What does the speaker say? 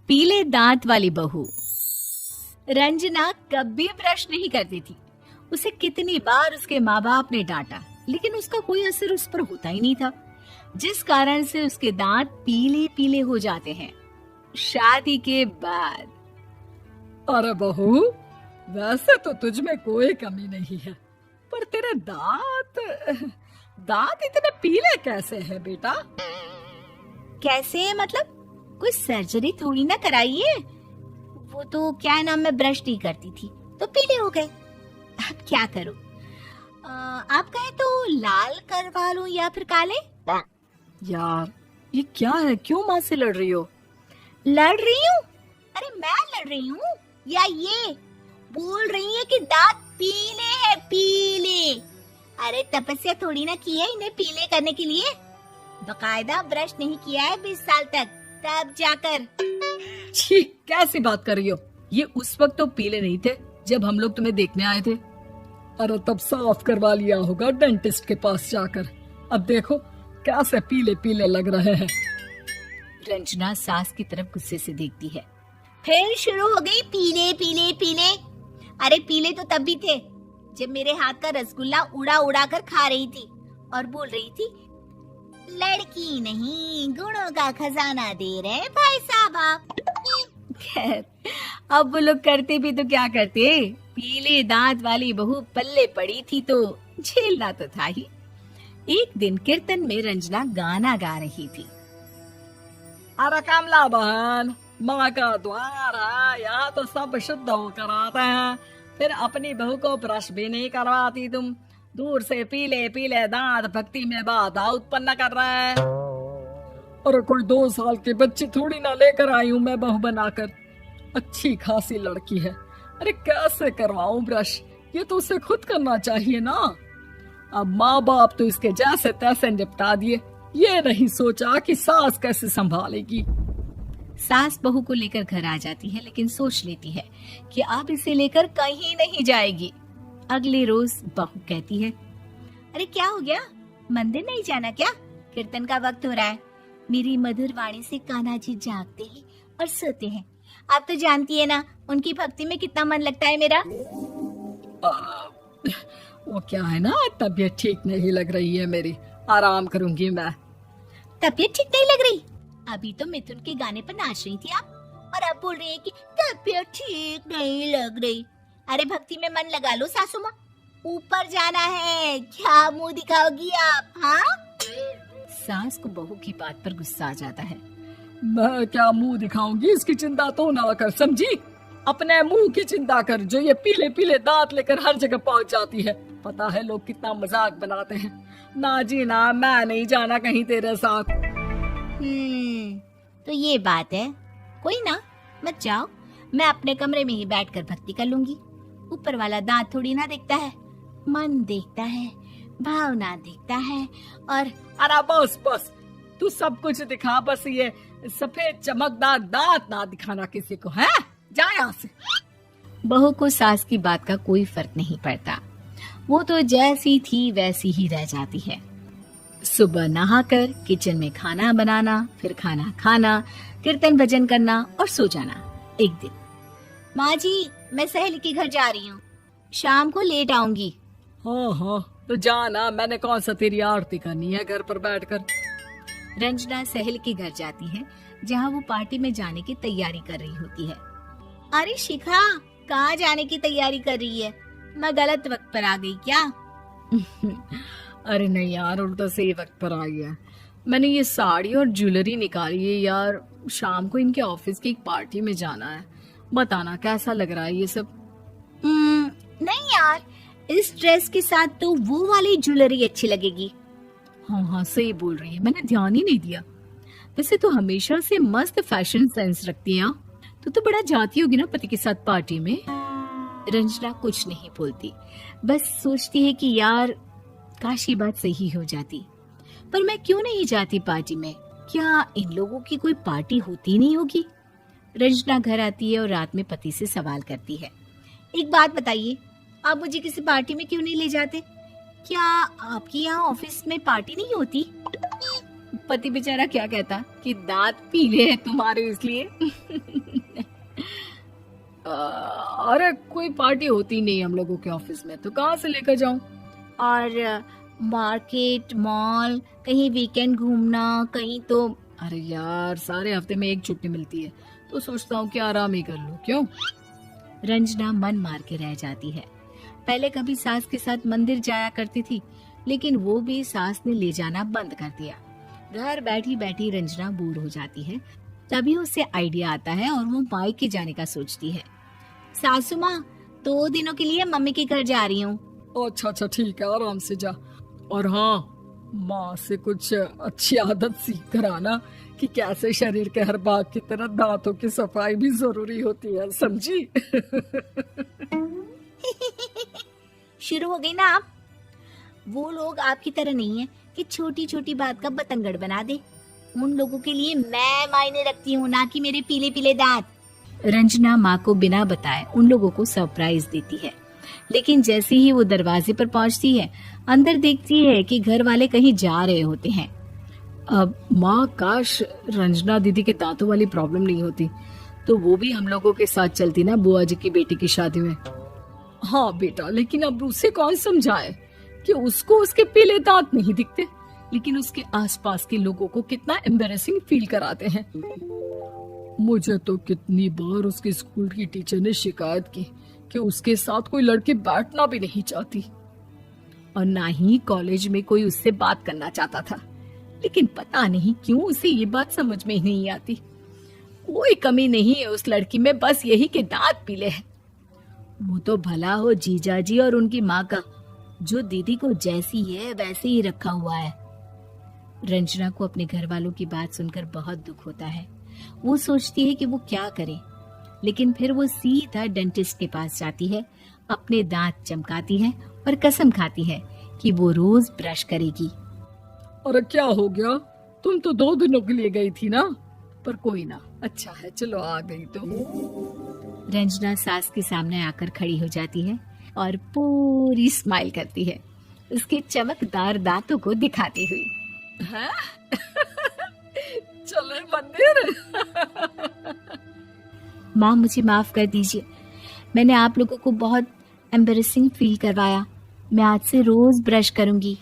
पीले दांत वाली बहू। रंजना कभी ब्रश नहीं करती थी। उसे कितनी बार उसके माँ बाप ने डांटा, लेकिन उसका कोई असर उस पर होता ही नहीं था, जिस कारण से उसके दांत पीले पीले हो जाते हैं। शादी के बाद अरे बहू, वैसे तो तुझ में कोई कमी नहीं है, पर तेरे दांत इतने पीले कैसे हैं बेटा? कैसे मतलब? कोई सर्जरी थोड़ी ना कराइए। वो तो क्या नाम, मैं ब्रश नहीं करती थी तो पीले हो गए। अब क्या करूं? आप कहें तो लाल करवा लूं या फिर काले? यार ये क्या है, क्यों माँ से लड़ रही हो? लड़ रही हूँ? अरे मैं लड़ रही हूँ या ये बोल रही है कि दांत पीले हैं, पीले। अरे तपस्या थोड़ी ना की है इन्हें पीले करने के लिए। बकायदा ब्रश नहीं किया है 20 साल तक, तब जाकर। छी, कैसी बात कर रही हो? ये उस वक्त तो पीले नहीं थे जब हम लोग तुम्हें देखने आए थे। अरे तब साफ करवा लिया होगा डेंटिस्ट के पास जाकर। अब देखो कैसे पीले पीले लग रहे हैं। रंजना सास की तरफ गुस्से से देखती है। फिर शुरू हो गई पीले पीले पीले। अरे पीले तो तब भी थे जब मेरे हाथ का रसगुल्ला उड़ा उड़ा कर खा रही थी और बोल रही थी, लड़की नहीं गुणों का खजाना दे रहे भाई साहब आप। खैर, अब वो लोग करते भी तो क्या करते, पीले दांत वाली बहू पल्ले पड़ी थी तो झेलना तो था ही। एक दिन कीर्तन में रंजना गाना गा रही थी। अरे कमला बहन, माँ का द्वार है, यहाँ तो सब शुद्ध होकर आते हैं, फिर अपनी बहू को ब्रश भी नहीं करवाती तुम। दूर से पीले पीले दांत भक्ति में बाधा उत्पन्न कर रहे हैं। अरे कोई 2 साल के बच्चे थोड़ी ना लेकर आई हूँ मैं बहू बनाकर। अच्छी खासी लड़की है, अरे कैसे करवाऊं ब्रश? ये तो उसे खुद करना चाहिए ना। अब माँ बाप तो इसके जैसे तैसे निपटा दिए, ये नहीं सोचा कि सास कैसे संभालेगी। सास बहू को लेकर घर आ जाती है, लेकिन सोच लेती है कि अब इसे लेकर कहीं नहीं जाएगी। अगले रोज बहू कहती है, अरे क्या हो गया, मंदिर नहीं जाना क्या? कीर्तन का वक्त हो रहा है। मेरी मधुर वाणी से कान्हा जी जागते हैं और सोते हैं। आप तो जानती है ना उनकी भक्ति में कितना मन लगता है मेरा। वो क्या है ना, तबीयत ठीक नहीं लग रही है मेरी, आराम करूंगी मैं। तबीयत ठीक नहीं लग रही? अभी तो मिथुन के गाने पर नाच रही थी आप, और अब बोल रही है कि तबीयत ठीक नहीं लग रही। अरे भक्ति में मन लगा लो सासू माँ, ऊपर जाना है, क्या मुंह दिखाओगी आप? हाँ? सास को बहू की बात पर गुस्सा आ जाता है। मैं क्या मुंह दिखाऊंगी, इसकी चिंता तो ना कर, समझी? अपने मुंह की चिंता कर, जो ये पीले पीले दांत लेकर हर जगह पहुंच जाती है। पता है लोग कितना मजाक बनाते हैं। ना जी ना, मैं नहीं जाना कहीं तेरे साथ। तो ये बात है। कोई ना, मत जाओ, मैं अपने कमरे में ही बैठकर भक्ति कर लूंगी। ऊपर वाला दांत थोड़ी ना देखता है, मन देखता है, भावना देखता है। और अरे बस बस, तू सब कुछ दिखा, बस ये सफेद चमकदार दांत ना दिखाना किसी को, है? जा यहाँ से। बहू को सास की बात का कोई फर्क नहीं पड़ता, वो तो जैसी थी वैसी ही रह जाती है। सुबह नहाकर किचन में खाना बनाना, फिर खाना खाना, कीर्तन भजन करना और सो जाना। एक दिन, माँ जी मैं सहेली के घर जा रही हूँ, शाम को लेट आऊंगी। हाँ हाँ तो जाना, मैंने कौन सा तेरी आरती करनी है घर पर बैठकर। रंजना सहेली के घर जाती है, जहाँ वो पार्टी में जाने की तैयारी कर रही होती है। अरे शिखा, कहाँ जाने की तैयारी कर रही है? मैं गलत वक्त पर आ गई क्या? अरे नहीं यार, उल्टा सही वक्त पर आई है। मैंने ये साड़ी और ज्वेलरी निकाली है यार, शाम को इनके ऑफिस की एक पार्टी में जाना है। बताना कैसा लग रहा है ये सब? नहीं यार, इस ड्रेस के साथ तो वो वाली ज्वेलरी अच्छी लगेगी। हाँ हाँ सही बोल रही है, मैंने ध्यान ही नहीं दिया। वैसे तो हमेशा से मस्त फैशन सेंस रखती है। तो बड़ा जाती होगी ना पति के साथ पार्टी में। रंजना कुछ नहीं बोलती, बस सोचती है कि यार काश ये बात सही हो जाती, पर मैं क्यों नहीं जाती पार्टी में? क्या इन लोगों की कोई पार्टी होती नहीं होगी? रंजना घर आती है और रात में पति से सवाल करती है, एक बात बताइए, आप मुझे किसी पार्टी में क्यों नहीं ले जाते? क्या आपके यहाँ ऑफिस में पार्टी नहीं होती? पति बेचारा क्या कहता कि दांत पीले हैं तुम्हारे इसलिए। अरे कोई पार्टी होती नहीं हम लोगों के ऑफिस में, तो कहाँ से लेकर जाऊं? और मार्केट, मॉल, कहीं वीकेंड घूमना, कहीं तो। अरे यार सारे हफ्ते में एक छुट्टी मिलती है, तो सोचता हूँ कि आराम ही कर लूं। क्यों? रंजना मन मार के रह जाती है। पहले कभी सास के साथ मंदिर जाया करती थी, लेकिन वो भी सास ने ले जाना बंद कर दिया। घर बैठी बैठी रंजना बोर हो जाती है। तभी उसे आइडिया आता है और वो मायके जाने का सोचती है। सासू माँ, 2 दिनों के लिए मम्मी के घर जा रही हूँ। अच्छा अच्छा ठीक है, आराम से जा। और हाँ, माँ से कुछ अच्छी आदत सीख कर आना कि कैसे शरीर के हर भाग की तरह दांतों की सफाई भी जरूरी होती है, समझी? शुरू हो गई ना आप। वो लोग आपकी तरह नहीं है कि छोटी छोटी बात का बतंगड़ बना दे। उन लोगों के लिए मैं मायने रखती हूँ, ना कि मेरे पीले पीले दांत। रंजना माँ को बिना बताए उन लोगों को सरप्राइज देती है, लेकिन जैसे ही वो दरवाजे पर पहुंचती है, अंदर देखती है कि घर वाले कहीं जा रहे होते हैं। अब माँ, काश रंजना दीदी के दांतों वाली प्रॉब्लम नहीं होती, तो वो भी हम लोगों के साथ चलती ना बुआ जी की बेटी की शादी में। हाँ बेटा, लेकिन अब उसे कौन समझाए कि उसको उसके पीले दांत नहीं दिखते, लेकिन उसके आसपास के लोगों को कितना एम्बैरेसिंग फील कराते हैं। मुझे तो कितनी बार उसके स्कूल की टीचर ने शिकायत की कि उसके साथ कोई लड़की बैठना भी नहीं चाहती, और ना ही कॉलेज में कोई उससे बात करना चाहता था। लेकिन पता नहीं क्यों उसे ये बात समझ में ही नहीं आती। कोई कमी नहीं है उस लड़की में, बस यही कि दांत पीले हैं। वो तो भला हो जीजा जी और उनकी माँ का, जो दीदी को जैसी है वैसे ही रखा हुआ है। रंजना को अपने घर वालों की बात सुनकर बहुत दुख होता है। वो सोचती है कि वो क्या करे, लेकिन फिर वो सीधा डेंटिस्ट के पास जाती है, अपने दांत चमकाती है और कसम खाती है कि वो रोज ब्रश करेगी। अरे क्या हो गया? तुम तो 2 दिनों के लिए गई थी ना। पर कोई ना, अच्छा है, चलो आ गई तो। रंजना सास के सामने आकर खड़ी हो जाती है और पूरी स्माइल करती है, उसके चमकदार दांतों को दिखाती हुई। हैं? चले मंदिर? माँ, मुझे माफ कर दीजिए, मैंने आप लोगों को बहुत एम्बैरेसिंग फील करवाया। मैं आज से रोज ब्रश करूंगी।